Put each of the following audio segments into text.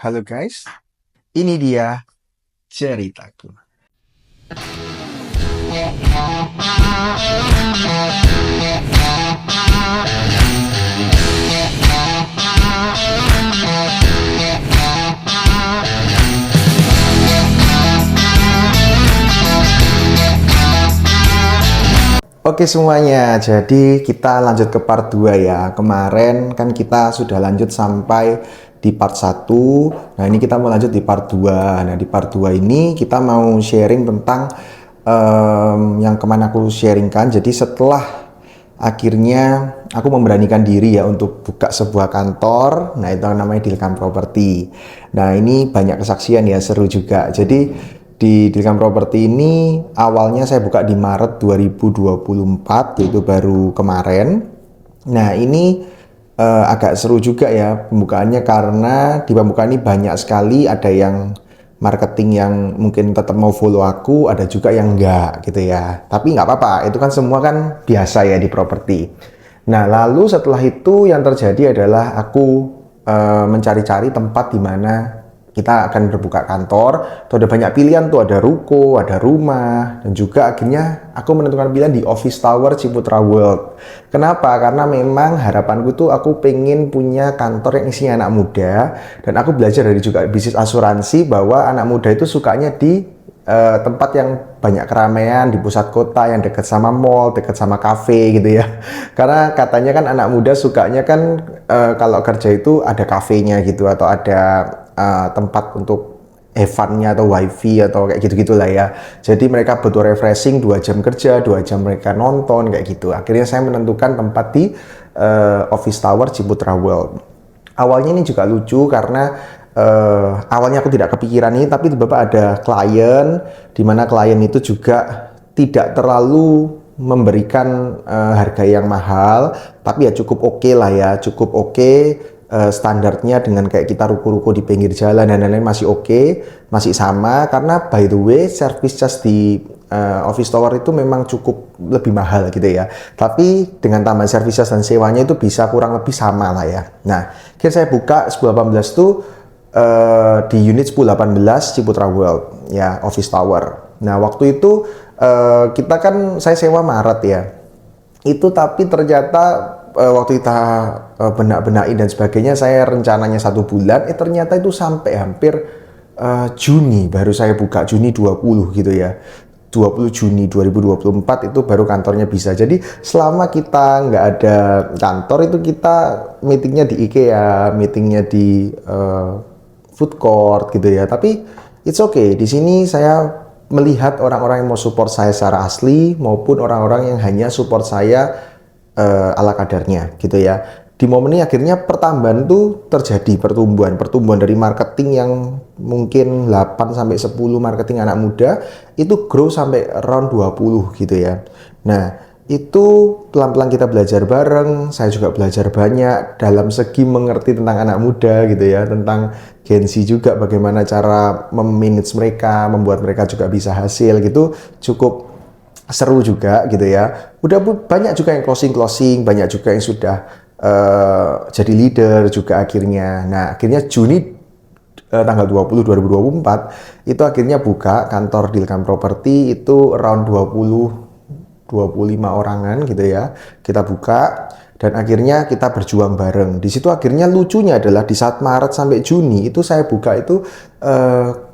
Halo guys, ini dia ceritaku. Oke semuanya, jadi kita lanjut ke part 2 ya. Kemarin kan kita sudah lanjut sampai di part 1. Nah, ini kita mau lanjut di part 2. Nah, di part 2 ini kita mau sharing tentang yang kemana aku sharingkan. Jadi setelah akhirnya aku memberanikan diri ya untuk buka sebuah kantor. Nah, itu namanya Dilkam Property. Nah, ini banyak kesaksian ya, seru juga. Jadi di Dilkam Property ini awalnya saya buka di Maret 2024, yaitu baru kemarin. Nah, ini agak seru juga ya pembukaannya, karena di pembukaan ini banyak sekali, ada yang marketing yang mungkin tetap mau follow aku, ada juga yang enggak gitu ya. Tapi nggak apa-apa, itu kan semua kan biasa ya di properti. Nah, lalu setelah itu yang terjadi adalah aku mencari-cari tempat di mana kita akan berbuka kantor. Tuh ada banyak pilihan tuh, ada ruko, ada rumah, dan juga akhirnya aku menentukan pilihan di Office Tower Ciputra World. Kenapa? Karena memang harapanku tuh aku pengen punya kantor yang isinya anak muda, dan aku belajar dari juga bisnis asuransi bahwa anak muda itu sukanya di tempat yang banyak keramaian, di pusat kota yang dekat sama mall, dekat sama kafe gitu ya. Karena katanya kan anak muda sukanya kan kalau kerja itu ada kafenya gitu, atau ada tempat untuk fun-nya atau wifi atau kayak gitu-gitu lah ya. Jadi mereka butuh refreshing 2 jam kerja, 2 jam mereka nonton kayak gitu. Akhirnya saya menentukan tempat di Office Tower Ciputra World. Awalnya ini juga lucu karena awalnya aku tidak kepikiran ini, tapi tiba-tiba ada klien, di mana klien itu juga tidak terlalu memberikan harga yang mahal, tapi ya cukup oke lah ya, cukup oke. Standarnya dengan kayak kita ruko-ruko di pinggir jalan dan lain-lain masih oke, masih sama. Karena by the way service charge di Office Tower itu memang cukup lebih mahal gitu ya, tapi dengan tambahan service charge dan sewanya itu bisa kurang lebih sama lah ya. Nah, akhirnya saya buka 1018 tuh di unit 1018 Ciputra World ya, Office Tower. Nah, waktu itu kita kan saya sewa Maret ya, itu tapi ternyata waktu kita benak-benakin dan sebagainya, saya rencananya 1 bulan, ternyata itu sampai hampir Juni baru saya buka, Juni 20 gitu ya, 20 Juni 2024 itu baru kantornya bisa. Jadi selama kita nggak ada kantor itu kita meetingnya di IKEA, meetingnya di food court gitu ya. Tapi it's okay, di sini saya melihat orang-orang yang mau support saya secara asli maupun orang-orang yang hanya support saya ala kadarnya gitu ya. Di momen ini akhirnya pertambahan tuh terjadi, pertumbuhan dari marketing yang mungkin 8 sampai 10 marketing anak muda itu grow sampai around 20 gitu ya. Nah, itu pelan-pelan kita belajar bareng, saya juga belajar banyak dalam segi mengerti tentang anak muda gitu ya, tentang Gen Z juga, bagaimana cara memanage mereka, membuat mereka juga bisa hasil gitu. Cukup seru juga gitu ya. Udah banyak juga yang closing, banyak juga yang sudah jadi leader juga akhirnya. Nah, akhirnya Juni tanggal 20 2024 itu akhirnya buka kantor Dilkam Property, itu around 25 orangan gitu ya. Kita buka dan akhirnya kita berjuang bareng. Di situ akhirnya lucunya adalah di saat Maret sampai Juni itu saya buka itu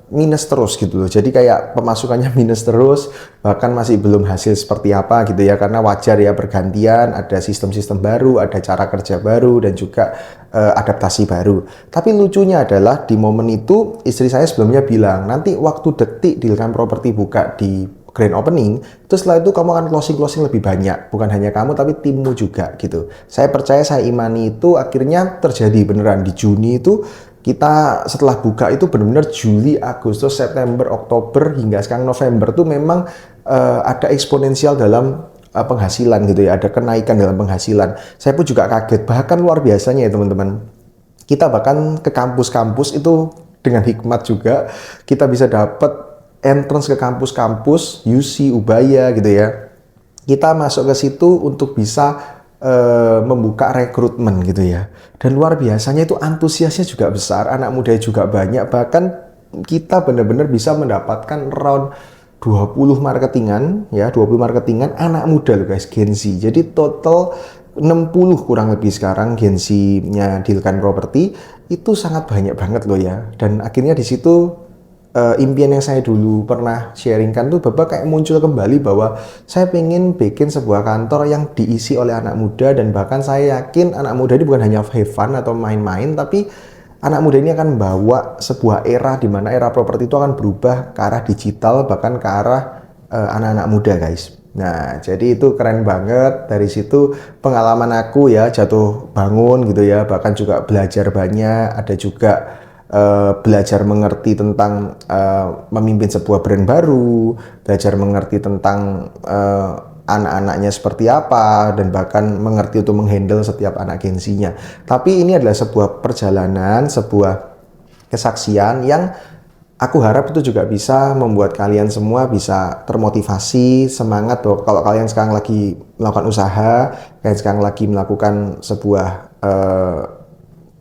minus terus gitu loh. Jadi kayak pemasukannya minus terus, bahkan masih belum hasil seperti apa gitu ya, karena wajar ya, bergantian, ada sistem-sistem baru, ada cara kerja baru, dan juga adaptasi baru. Tapi lucunya adalah di momen itu istri saya sebelumnya bilang, nanti waktu detik Dilkam Property buka di grand opening, itu setelah itu kamu akan closing lebih banyak, bukan hanya kamu tapi timmu juga gitu. Saya percaya, saya imani itu. Akhirnya terjadi beneran di Juni itu. Kita setelah buka itu benar-benar Juli, Agustus, September, Oktober, hingga sekarang November tuh memang ada eksponensial dalam penghasilan gitu ya, ada kenaikan dalam penghasilan. Saya pun juga kaget, bahkan luar biasanya ya teman-teman. Kita bahkan ke kampus-kampus itu dengan hikmat juga, kita bisa dapat entrance ke kampus-kampus UC, Ubaya gitu ya. Kita masuk ke situ untuk bisa membuka rekrutmen gitu ya. Dan luar biasanya itu antusiasnya juga besar, anak muda juga banyak, bahkan kita benar-benar bisa mendapatkan round 20 marketingan ya, 20 marketingan anak muda loh guys, Gen Z. Jadi total 60 kurang lebih sekarang Gen Z-nya Dealkan Property itu sangat banyak banget loh ya. Dan akhirnya di situ impian yang saya dulu pernah sharingkan tuh Bapak kayak muncul kembali bahwa saya pengen bikin sebuah kantor yang diisi oleh anak muda, dan bahkan saya yakin anak muda ini bukan hanya have fun atau main-main, tapi anak muda ini akan membawa sebuah era di mana era properti itu akan berubah ke arah digital, bahkan ke arah anak-anak muda guys. Nah, jadi itu keren banget. Dari situ pengalaman aku ya jatuh bangun gitu ya, bahkan juga belajar banyak, ada juga belajar mengerti tentang memimpin sebuah brand baru, belajar mengerti tentang anak-anaknya seperti apa, dan bahkan mengerti untuk menghandle setiap anak Gen Z-nya. Tapi ini adalah sebuah perjalanan, sebuah kesaksian yang aku harap itu juga bisa membuat kalian semua bisa termotivasi, semangat bahwa kalau kalian sekarang lagi melakukan usaha, kalian sekarang lagi melakukan sebuah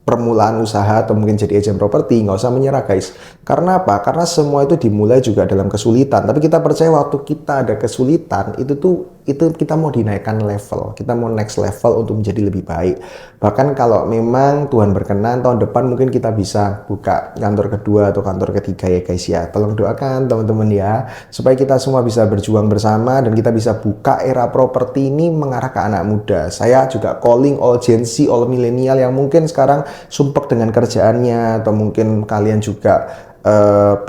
permulaan usaha atau mungkin jadi agent properti, nggak usah menyerah guys. Karena apa? Karena semua itu dimulai juga dalam kesulitan. Tapi kita percaya waktu kita ada kesulitan, itu kita mau dinaikkan level, kita mau next level untuk menjadi lebih baik. Bahkan kalau memang Tuhan berkenan tahun depan mungkin kita bisa buka kantor kedua atau kantor ketiga ya guys ya. Tolong doakan teman-teman ya, supaya kita semua bisa berjuang bersama dan kita bisa buka era properti ini mengarah ke anak muda. Saya juga calling all Gen Z, all milenial yang mungkin sekarang sumpek dengan kerjaannya, atau mungkin kalian juga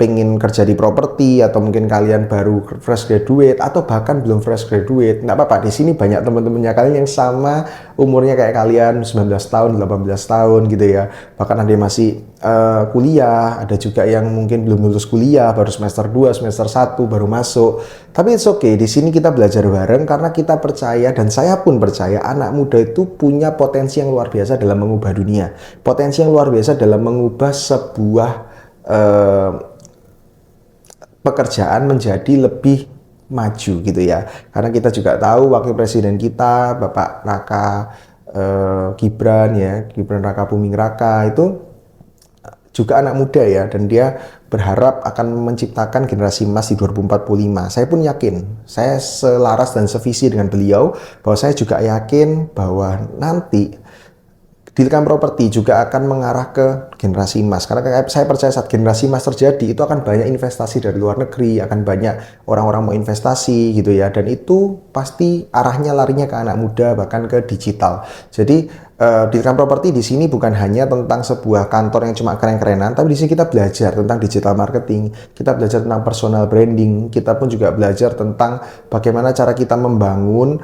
pengen kerja di properti, atau mungkin kalian baru fresh graduate atau bahkan belum fresh graduate, nggak apa-apa. Di sini banyak teman-temannya kalian yang sama umurnya kayak kalian, 19 tahun, 18 tahun gitu ya. Bahkan ada yang masih kuliah, ada juga yang mungkin belum lulus kuliah, baru semester 2, semester 1 baru masuk. Tapi it's okay, di sini kita belajar bareng karena kita percaya, dan saya pun percaya anak muda itu punya potensi yang luar biasa dalam mengubah dunia. Potensi yang luar biasa dalam mengubah sebuah pekerjaan menjadi lebih maju gitu ya. Karena kita juga tahu wakil presiden kita Bapak Raka Gibran ya, Gibran Raka Buming Raka itu juga anak muda ya, dan dia berharap akan menciptakan generasi emas di 2045. Saya pun yakin, saya selaras dan sevisi dengan beliau, bahwa saya juga yakin bahwa nanti Dealkan Property juga akan mengarah ke generasi emas. Karena saya percaya saat generasi emas terjadi, itu akan banyak investasi dari luar negeri, akan banyak orang-orang mau investasi gitu ya. Dan itu pasti arahnya larinya ke anak muda, bahkan ke digital. Jadi Dealkan Property di sini bukan hanya tentang sebuah kantor yang cuma keren-kerenan, tapi di sini kita belajar tentang digital marketing, kita belajar tentang personal branding, kita pun juga belajar tentang bagaimana cara kita membangun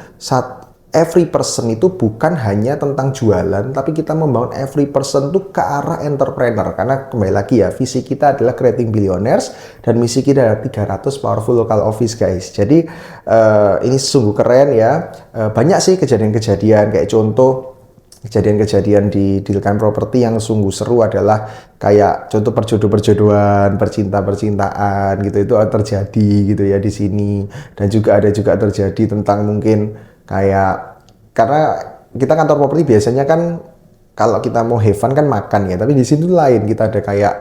every person itu bukan hanya tentang jualan, tapi kita membangun every person tuh ke arah entrepreneur. Karena kembali lagi ya, visi kita adalah creating billionaires, dan misi kita adalah 300 powerful local office guys. Jadi ini sungguh keren ya. Banyak sih kejadian-kejadian, kayak contoh kejadian-kejadian di Dealkan Property yang sungguh seru adalah kayak contoh perjodohan, percintaan gitu, itu terjadi gitu ya di sini. Dan juga ada juga terjadi tentang mungkin kayak, karena kita kantor properti biasanya kan kalau kita mau have fun kan makan ya, tapi di sini lain, kita ada kayak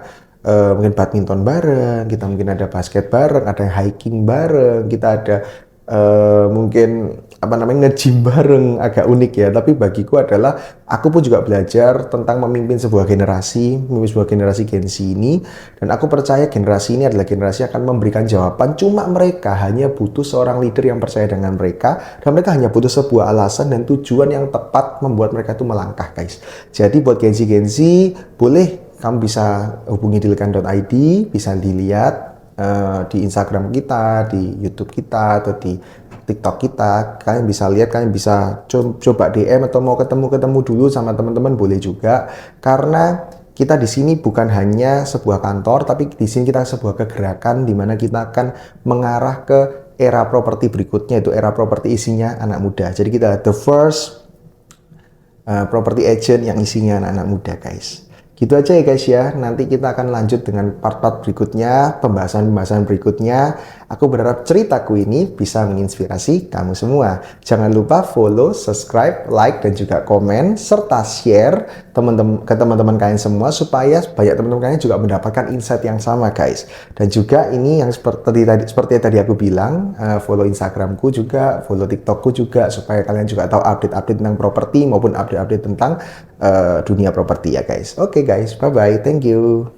mungkin badminton bareng, kita mungkin ada basket bareng, ada hiking bareng, kita ada mungkin nge-gym bareng, agak unik ya. Tapi bagiku adalah aku pun juga belajar tentang memimpin sebuah generasi Gen Z ini, dan aku percaya generasi ini adalah generasi yang akan memberikan jawaban. Cuma mereka hanya butuh seorang leader yang percaya dengan mereka, dan mereka hanya butuh sebuah alasan dan tujuan yang tepat membuat mereka itu melangkah guys. Jadi buat Gen Z, boleh kamu bisa hubungi dealkan.id, bisa dilihat di Instagram kita, di YouTube kita, atau di TikTok kita. Kalian bisa lihat, kalian bisa coba DM, atau mau ketemu dulu sama teman-teman boleh juga. Karena kita di sini bukan hanya sebuah kantor, tapi di sini kita sebuah kegerakan di mana kita akan mengarah ke era properti berikutnya, itu era properti isinya anak muda. Jadi kita the first property agent yang isinya anak-anak muda guys. Gitu aja ya guys ya. Nanti kita akan lanjut dengan part-part berikutnya, pembahasan-pembahasan berikutnya. Aku berharap ceritaku ini bisa menginspirasi kamu semua. Jangan lupa follow, subscribe, like, dan juga komen, serta share ke teman-teman kalian semua supaya banyak teman-teman kalian juga mendapatkan insight yang sama guys. Dan juga ini yang seperti tadi aku bilang, follow Instagramku juga, follow TikTokku juga supaya kalian juga tahu update-update tentang properti maupun update-update tentang dunia properti ya guys. Oke guys, bye bye, thank you.